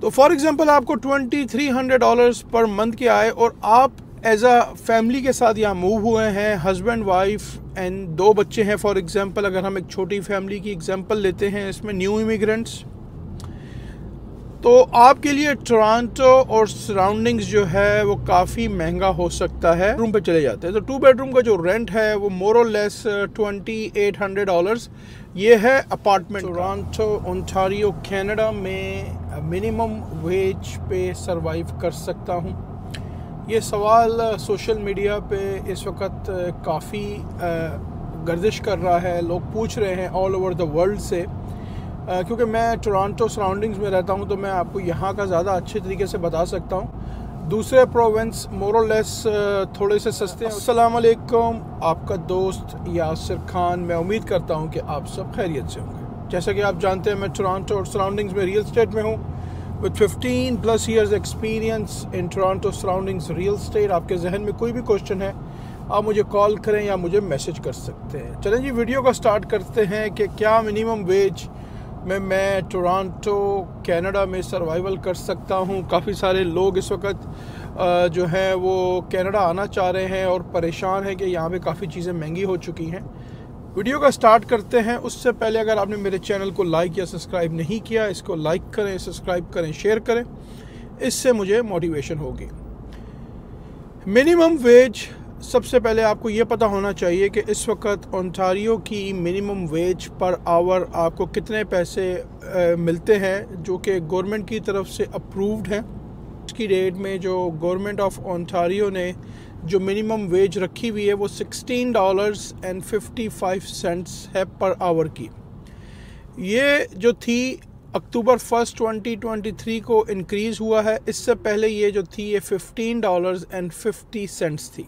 तो for example आपको $2300 per month की आए और आप एज अ फैमिली के साथ यहाँ मूव हुए हैं, हस्बैंड वाइफ एंड 2 बच्चे हैं। फॉर एग्जांपल अगर हम एक छोटी फैमिली की एग्जांपल लेते हैं, इसमें न्यू इमिग्रेंट्स, तो आपके लिए टोरंटो और सराउंडिंग्स जो है वो काफ़ी महंगा हो सकता है। रूम पे चले जाते हैं तो 2 बेडरूम का जो रेंट है वो मोर और लेस $2800 ये है अपार्टमेंट। टोरंटो ओंटारियो कनाडा में मिनिमम वेज पे सरवाइव कर सकता हूँ? ये सवाल सोशल मीडिया पे इस वक्त काफ़ी गर्दिश कर रहा है, लोग पूछ रहे हैं ऑल ओवर द वर्ल्ड से। क्योंकि मैं टोरंटो सराउंडिंग्स में रहता हूं तो मैं आपको यहाँ का ज़्यादा अच्छे तरीके से बता सकता हूं। दूसरे प्रोविंस मोर और लेस थोड़े से सस्ते हैं। अस्सलाम वालेकुम, आपका दोस्त यासिर खान। मैं उम्मीद करता हूं कि आप सब खैरियत से होंगे। जैसा कि आप जानते हैं मैं टोरंटो और सराउंडिंग्स में रियल स्टेट में हूँ with 15+ years experience in Toronto surroundings real estate. आपके जहन में कोई भी क्वेश्चन है आप मुझे कॉल करें या मुझे मैसेज कर सकते हैं। चलें जी, वीडियो का स्टार्ट करते हैं कि क्या मिनिमम वेज में मैं टोरंटो कनाडा में सर्वाइवल कर सकता हूं। काफ़ी सारे लोग इस वक्त जो है वो कनाडा आना चाह रहे हैं और परेशान हैं कि यहाँ पे काफ़ी चीज़ें महंगी हो चुकी हैं। वीडियो का स्टार्ट करते हैं। उससे पहले अगर आपने मेरे चैनल को लाइक या सब्सक्राइब नहीं किया, इसको लाइक करें, सब्सक्राइब करें, शेयर करें, इससे मुझे मोटिवेशन होगी। मिनिमम वेज, सबसे पहले आपको ये पता होना चाहिए कि इस वक्त ओंटारियो की मिनिमम वेज पर आवर आपको कितने पैसे मिलते हैं जो कि गवर्नमेंट की तरफ से अप्रूव्ड हैं। इसकी डेट में जो गवर्नमेंट ऑफ ओंटारियो ने जो मिनिमम वेज रखी हुई है वो $16.55 है पर आवर की। ये जो थी अक्टूबर 1, 2023 को इंक्रीज़ हुआ है। इससे पहले ये जो थी ये $15.50 थी।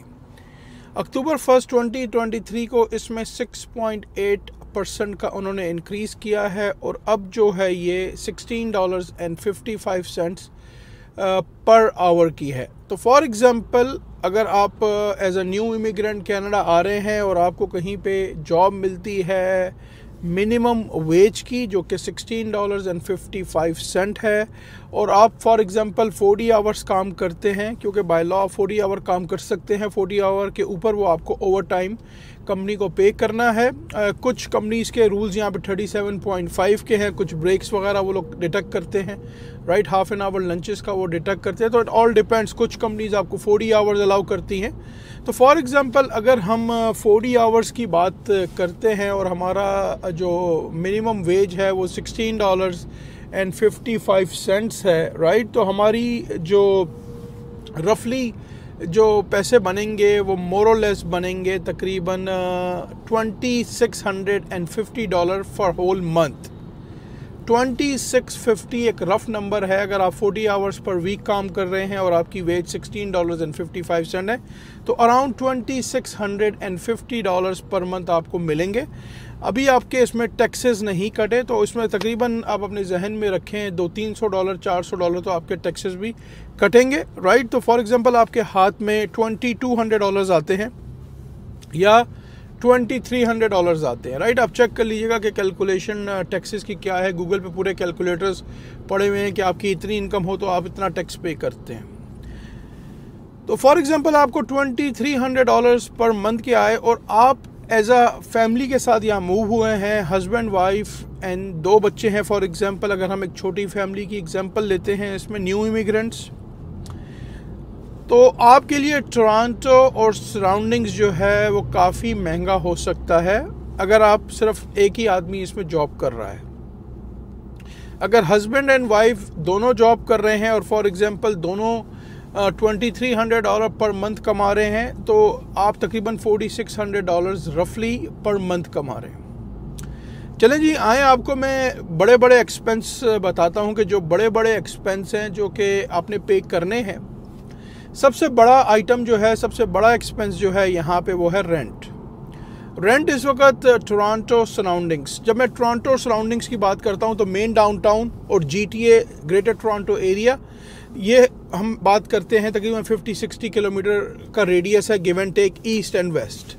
अक्टूबर 1, 2023 को इसमें 6.8% का उन्होंने इंक्रीज़ किया है और अब जो है ये $16.55 पर आवर की है। तो फॉर एग्ज़ाम्पल अगर आप as a new immigrant Canada आ रहे हैं और आपको कहीं पे जॉब मिलती है मिनिमम वेज की जो कि $16.55 है और आप फॉर एग्ज़ाम्पल 40 आवर्स काम करते हैं, क्योंकि बाय लॉ 40 आवर काम कर सकते हैं, 40 आवर के ऊपर वो आपको ओवर टाइम कंपनी को पे करना है। कुछ कंपनीज़ के रूल्स यहाँ पे 37.5 के हैं, कुछ ब्रेक्स वगैरह वो लोग डिटेक्ट करते हैं, right, half an hour lunches का वो डिटेक्ट करते हैं। तो इट ऑल डिपेंड्स, कुछ कंपनीज़ आपको 40 आवर्स अलाउ करती हैं। तो फॉर एग्ज़ाम्पल अगर हम 40 आवर्स की बात करते हैं और हमारा जो मिनिमम वेज है वो $16.55 है, राइट, तो हमारी जो रफली जो पैसे बनेंगे वो मोर और लेस बनेंगे तकरीबन $2650 फॉर होल मंथ। 2650 एक रफ नंबर है। अगर आप 40 आवर्स पर वीक काम कर रहे हैं और आपकी वेज $16.55 है तो अराउंड $2650 पर मंथ आपको मिलेंगे। अभी आपके इसमें टैक्सेस नहीं कटे तो इसमें तकरीबन आप अपने जहन में रखें $200-300 $400 तो आपके टैक्सेस भी कटेंगे, राइट। तो फॉर एग्जांपल आपके हाथ में $2200 आते हैं या $2300 आते हैं, राइट। आप चेक कर लीजिएगा कि कैलकुलेशन टैक्सेस की क्या है। गूगल पे पूरे कैलकुलेटर्स पड़े हुए हैं कि आपकी इतनी इनकम हो तो आप इतना टैक्स पे करते हैं। तो फॉर एग्जांपल आपको $2300 पर मंथ की आए और आप एज अ फैमिली के साथ यहाँ मूव हुए हैं, हस्बैंड वाइफ एंड 2 बच्चे हैं। फॉर एग्जांपल अगर हम एक छोटी फैमिली की एग्जांपल लेते हैं, इसमें न्यू इमिग्रेंट्स, तो आपके लिए टोरंटो और सराउंडिंग्स जो है वो काफ़ी महंगा हो सकता है अगर आप सिर्फ एक ही आदमी इसमें जॉब कर रहा है। अगर हस्बैंड एंड वाइफ दोनों जॉब कर रहे हैं और फॉर एग्जांपल दोनों $2300 पर मंथ कमा रहे हैं तो आप तकरीबन $4600 रफली पर मंथ कमा रहे हैं। चलें जी, आए आपको मैं बड़े बड़े एक्सपेंस बताता हूं कि जो बड़े बड़े एक्सपेंस हैं जो कि आपने पे करने हैं। सबसे बड़ा आइटम जो है, सबसे बड़ा एक्सपेंस जो है यहाँ पे वो है रेंट। रेंट इस वक्त टोरंटो सराउंडिंग्स, जब मैं टोरंटो सराउंडिंग्स की बात करता हूँ तो मेन डाउनटाउन और GTA ग्रेटर टोरंटो एरिया, ये हम बात करते हैं तकरीबन 50-60 किलोमीटर का रेडियस है, give and take east and west.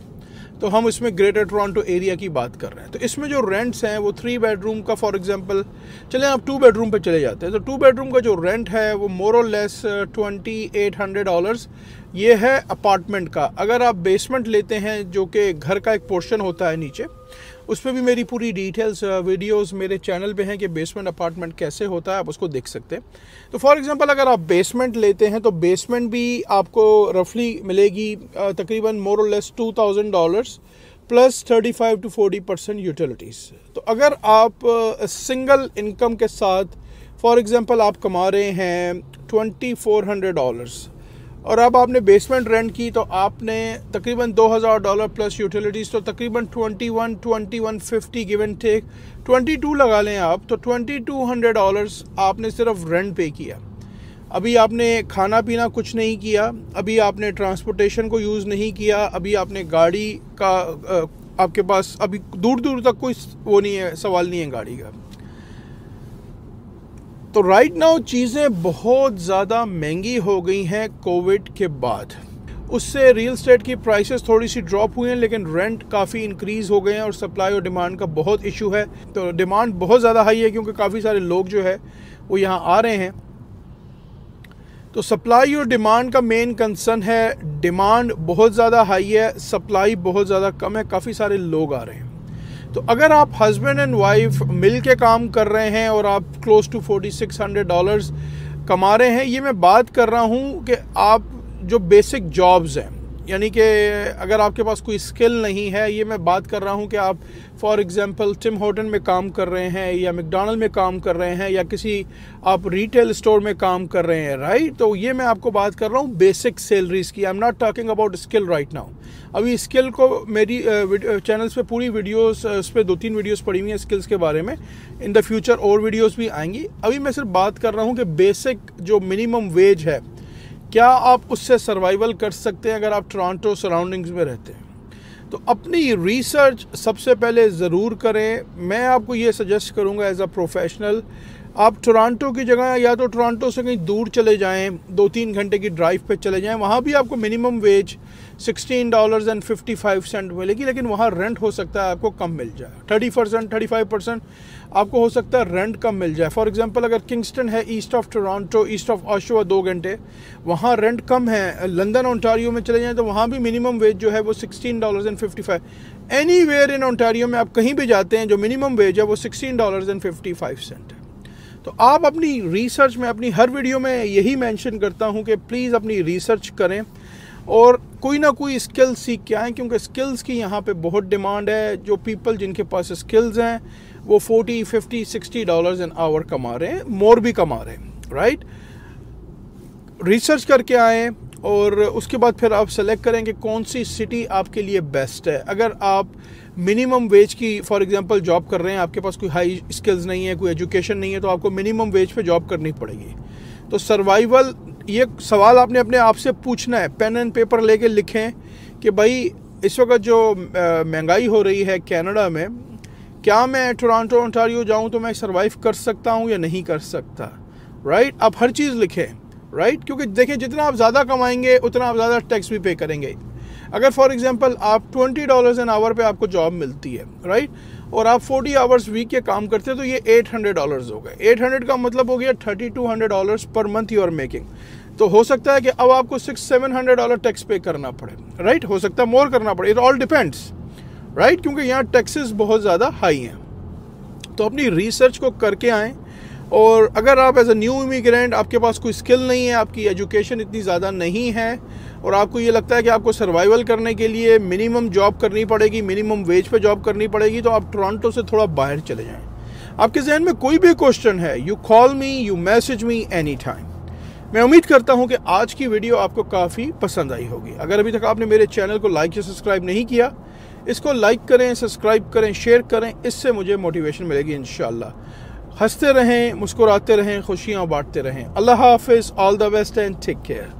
तो हम इसमें ग्रेटर टोरंटो एरिया की बात कर रहे हैं। तो इसमें जो रेंट्स हैं वो 3 बेडरूम का, फॉर एग्जांपल चलें आप 2 बेडरूम पे चले जाते हैं, तो 2 बेडरूम का जो रेंट है वो मोर और लेस $2800 ये है अपार्टमेंट का। अगर आप बेसमेंट लेते हैं जो कि घर का एक पोर्शन होता है नीचे, उस पर भी मेरी पूरी डिटेल्स वीडियोस मेरे चैनल पे हैं कि बेसमेंट अपार्टमेंट कैसे होता है, आप उसको देख सकते हैं। तो फॉर एग्जांपल अगर आप बेसमेंट लेते हैं तो बेसमेंट भी आपको रफली मिलेगी तकरीबन मोर और लेस $2000 प्लस 35 to 40% यूटिलिटीज़। तो अगर आप सिंगल इनकम के साथ फॉर एग्जांपल आप कमा रहे हैं $2400 और अब आपने बेसमेंट रेंट की, तो आपने तकरीबन $2000 प्लस यूटिलिटीज़, तो तकरीबन 2150 गिव एंड टेक 22 लगा लें आप, तो $2200 आपने सिर्फ रेंट पे किया। अभी आपने खाना पीना कुछ नहीं किया, अभी आपने ट्रांसपोर्टेशन को यूज़ नहीं किया, अभी आपने गाड़ी का आपके पास अभी दूर दूर तक कोई वो नहीं है, सवाल नहीं है गाड़ी का। तो राइट नाउ चीज़ें बहुत ज़्यादा महंगी हो गई हैं कोविड के बाद। उससे रियल एस्टेट की प्राइसेस थोड़ी सी ड्रॉप हुई हैं, लेकिन रेंट काफ़ी इंक्रीज़ हो गए हैं और सप्लाई और डिमांड का बहुत इशू है। तो डिमांड बहुत ज़्यादा हाई है क्योंकि काफ़ी सारे लोग जो है वो यहाँ आ रहे हैं। तो सप्लाई और डिमांड का मेन कंसर्न है। डिमांड बहुत ज़्यादा हाई है, सप्लाई बहुत ज़्यादा कम है, काफ़ी सारे लोग आ रहे हैं। तो अगर आप हस्बैंड एंड वाइफ मिल के काम कर रहे हैं और आप क्लोज टू $4600 कमा रहे हैं, ये मैं बात कर रहा हूँ कि आप जो बेसिक जॉब्स हैं, यानी कि अगर आपके पास कोई स्किल नहीं है, ये मैं बात कर रहा हूँ कि आप फॉर एग्जांपल टिम हॉर्टन में काम कर रहे हैं या मैकडॉनल्ड में काम कर रहे हैं या किसी आप रिटेल स्टोर में काम कर रहे हैं, राइट। तो ये मैं आपको बात कर रहा हूँ बेसिक सैलरीज की। I am not talking about skill right now. अभी स्किल को मेरी चैनल्स पे पूरी वीडियोस, उस पर 2-3 वीडियोस पड़ी हुई हैं स्किल्स के बारे में। इन द फ्यूचर और वीडियोस भी आएंगी। अभी मैं सिर्फ बात कर रहा हूँ कि बेसिक जो मिनिमम वेज है, क्या आप उससे सर्वाइवल कर सकते हैं अगर आप टोरंटो सराउंडिंग्स में रहते हैं। तो अपनी रिसर्च सबसे पहले ज़रूर करें। मैं आपको ये सजेस्ट करूँगा एज अ प्रोफेशनल, आप टोरंटो की जगह या तो टोरंटो से कहीं दूर चले जाएं, 2-3 घंटे की ड्राइव पे चले जाएं, वहाँ भी आपको मिनिमम वेज $16.55 मिलेगी, लेकिन वहाँ रेंट हो सकता है आपको कम मिल जाए। 30-35% आपको हो सकता है रेंट कम मिल जाए। फॉर एग्जांपल अगर किंगस्टन है east of Toronto, east of Oshawa 2 घंटे, वहाँ रेंट कम है। लंदन ओंटारियो में चले जाएं तो वहाँ भी मिनिमम वेज जो है वो $16.55। एनीवेयर इन ओंटारियो में आप कहीं भी जाते हैं, जो मिनिमम वेज है वो $16.55 है। तो आप अपनी रिसर्च में, अपनी हर वीडियो में यही मेंशन करता हूं कि प्लीज़ अपनी रिसर्च करें और कोई ना कोई स्किल सीख के आएँ, क्योंकि स्किल्स की यहाँ पे बहुत डिमांड है। जो पीपल जिनके पास स्किल्स हैं वो $40, $50, $60 एन आवर कमा रहे हैं, मोर भी कमा रहे हैं, राइट। रिसर्च करके आएँ और उसके बाद फिर आप सेलेक्ट करें कि कौन सी सिटी आपके लिए बेस्ट है। अगर आप मिनिमम वेज की फॉर एग्जांपल जॉब कर रहे हैं, आपके पास कोई हाई स्किल्स नहीं है, कोई एजुकेशन नहीं है, तो आपको मिनिमम वेज पे जॉब करनी पड़ेगी। तो सर्वाइवल, ये सवाल आपने अपने आप से पूछना है। पेन एंड पेपर लेके लिखें कि भाई इस वक्त जो महंगाई हो रही है कनाडा में, क्या मैं टोरंटो ओंटारियो जाऊं तो मैं सर्वाइव कर सकता हूं या नहीं कर सकता, राइट। आप हर चीज़ लिखें, राइट, क्योंकि देखिए जितना आप ज़्यादा कमाएंगे उतना आप ज़्यादा टैक्स भी पे करेंगे। अगर फॉर एग्जांपल आप $20 एन आवर पे आपको जॉब मिलती है, राइट, और आप 40 आवर्स वीक के काम करते हैं, तो ये $800 हो गए। 800 का मतलब हो गया $3200 per month you are making. तो हो सकता है कि अब आपको $600-700 टैक्स पे करना पड़े, राइट। हो सकता है मोर करना पड़े, इट ऑल डिपेंड्स, राइट, क्योंकि यहाँ टैक्सेस बहुत ज़्यादा हाई हैं। तो अपनी रिसर्च को करके आएँ। और अगर आप एज अ न्यू इमिग्रेंट, आपके पास कोई स्किल नहीं है, आपकी एजुकेशन इतनी ज़्यादा नहीं है और आपको ये लगता है कि आपको सर्वाइवल करने के लिए मिनिमम जॉब करनी पड़ेगी, मिनिमम वेज पे जॉब करनी पड़ेगी, तो आप टोरंटो से थोड़ा बाहर चले जाएं। आपके जहन में कोई भी क्वेश्चन है, you call me, you message me any time. मैं उम्मीद करता हूं कि आज की वीडियो आपको काफ़ी पसंद आई होगी। अगर अभी तक आपने मेरे चैनल को लाइक या सब्सक्राइब नहीं किया, इसको लाइक करें, सब्सक्राइब करें, शेयर करें, इससे मुझे मोटिवेशन मिलेगी इंशाल्लाह। हंसते रहें, मुस्कुराते रहें, खुशियाँ बांटते रहें। अल्लाह हाफिज़, all the best and take care.